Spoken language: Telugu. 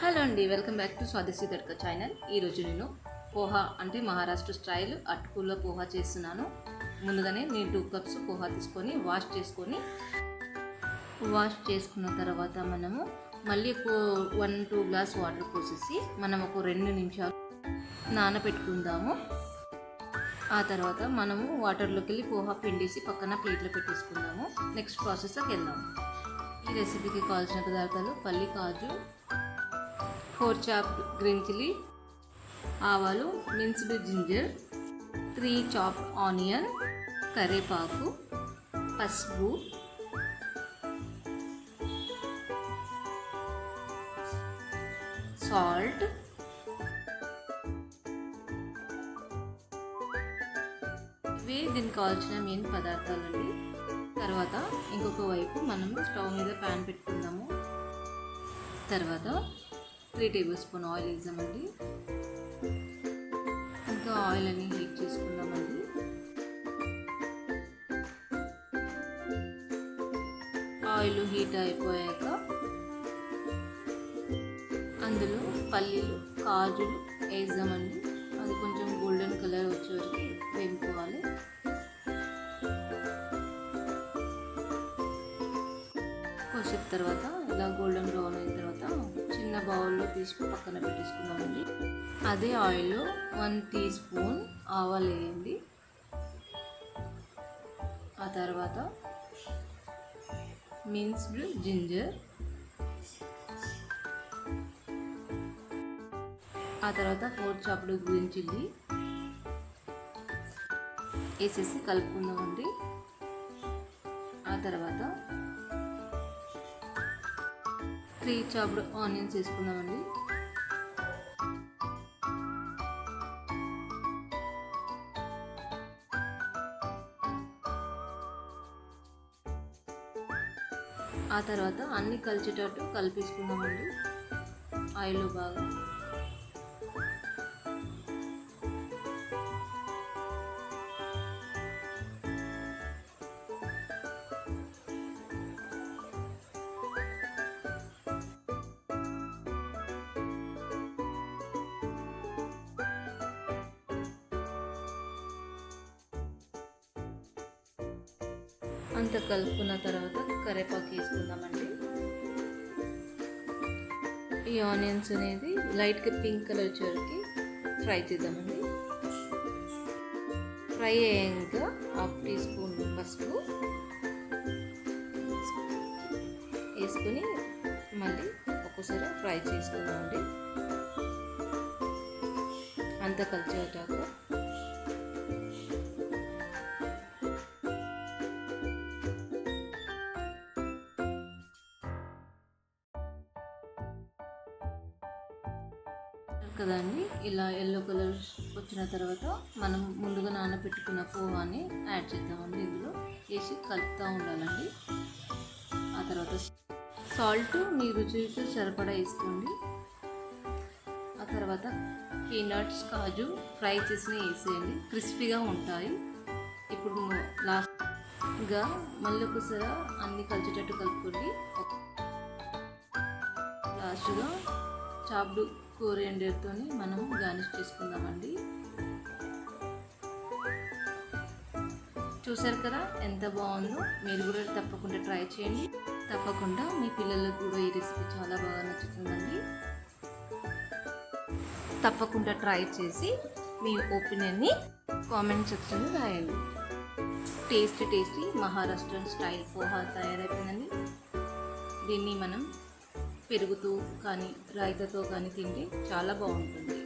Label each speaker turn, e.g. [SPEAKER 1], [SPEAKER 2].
[SPEAKER 1] హలో అండి, వెల్కమ్ బ్యాక్ టు స్వాదిష్టి తడక ఛానల్. ఈరోజు నేను పోహా అంటే మహారాష్ట్ర స్టైల్ అటుకుల పోహా చేస్తున్నాను. ముందుగానే నేను 2 కప్స్ పోహా తీసుకొని వాష్ చేసుకున్న తర్వాత మనము మళ్ళీ 1-2 గ్లాస్ వాటర్ పోసేసి మనం ఒక 2 నిమిషాలు నానబెట్టుకుందాము. ఆ తర్వాత మనము వాటర్లోకి వెళ్ళి పోహా పిండేసి పక్కన ప్లేట్లో పెట్టేసుకుందాము. నెక్స్ట్ ప్రాసెస్కి వెళ్దాము. ఈ రెసిపీకి కావాల్సిన పదార్థాలు: పల్లి, కాజు, 4 చాప్డ్ గ్రీన్ చిల్లీ, ఆవాలు, మిన్స్డ్ జింజర్, 3 చాప్డ్ ఆనియన్, కరివేపాకు, పసుపు, సాల్ట్, ఇవే దీనికి కావాల్సిన మెయిన్ పదార్థాలండి. తర్వాత ఇంకొక వైపు మనం స్టవ్ మీద ప్యాన్ పెట్టుకుందాము. తర్వాత 3 టేబుల్ స్పూన్ ఆయిల్ వేసామండి. ఇంకా ఆయిల్ అని హీట్ చేసుకుందామండి. ఆయిల్ హీట్ అయిపోయాక అందులో పల్లీలు, కాజులు వేద్దామండి. అది కొంచెం గోల్డెన్ కలర్ వచ్చే వరకు వేపుకోవాలి. కొద్దిసేపు తర్వాత ఇలా గోల్డెన్ బ్రౌన్ అయిన తర్వాత చిన్న బౌల్లో తీసుకుని పక్కన పెట్టేసుకుందామండి. అదే ఆయిల్లో 1 టీ స్పూన్ ఆవాలు వేయండి. ఆ తర్వాత మిన్స్డ్ జింజర్, ఆ తర్వాత 4 చాప్డ్ గ్రీన్ చిల్లీ వేసేసి కలుపుకుందామండి. ఆ తర్వాత 3 చాప్డ్ ఆనియన్స్ వేసుకుందామండి. ఆ తర్వాత అన్ని కలిసేటట్టు కలిపేసుకుందామండి ఆయిల్లో బాగా. అంత కలుపుకున్న తర్వాత కరివేపాకు వేసుకుందామండి. ఈ ఆనియన్స్ అనేది లైట్గా పింక్ కలర్ వచ్చేవరకు ఫ్రై చేద్దామండి. ఫ్రై అయ్యాక 1/2 టీ స్పూన్ పసుపు వేసుకొని మళ్ళీ ఒక్కసారి ఫ్రై చేసుకుందామండి. అంత కలిసేటాక కదండి, ఇలా ఎల్లో కలర్ వచ్చిన తర్వాత మనం ముందుగా నానబెట్టుకున్న పోహాని యాడ్ చేద్దామండి. ఇందులో వేసి కలుపుతూ ఉండాలండి. ఆ తర్వాత సాల్ట్ మీ రుచికి సరిపడా వేసుకోండి. ఆ తర్వాత పీనట్స్, కాజు ఫ్రై చేసి వేసేయండి, క్రిస్పీగా ఉంటాయి. ఇప్పుడు లాస్ట్గా మళ్ళీ ఒకసారి అన్ని కలిసేటట్టు కలుపుకోండి. లాస్ట్గా చాప్డ్ కోరియాండర్తో మనం గార్నిష్ చేసుకుందామండి. చూసారు కదా ఎంత బాగుందో. మీరు కూడా తప్పకుండా ట్రై చేయండి. తప్పకుండా మీ పిల్లలకు కూడా ఈ రెసిపీ చాలా బాగా నచ్చుతుందండి. తప్పకుండా ట్రై చేసి మీ ఒపీనియన్ని కామెంట్ సెక్షన్లో రాయండి. టేస్టీ మహారాష్ట్రన్ స్టైల్ పోహా తయారైపోయిందండి. దీన్ని మనం పెరుగుతో కానీ రైతాతో కానీ తింటే చాలా బాగుంటుంది.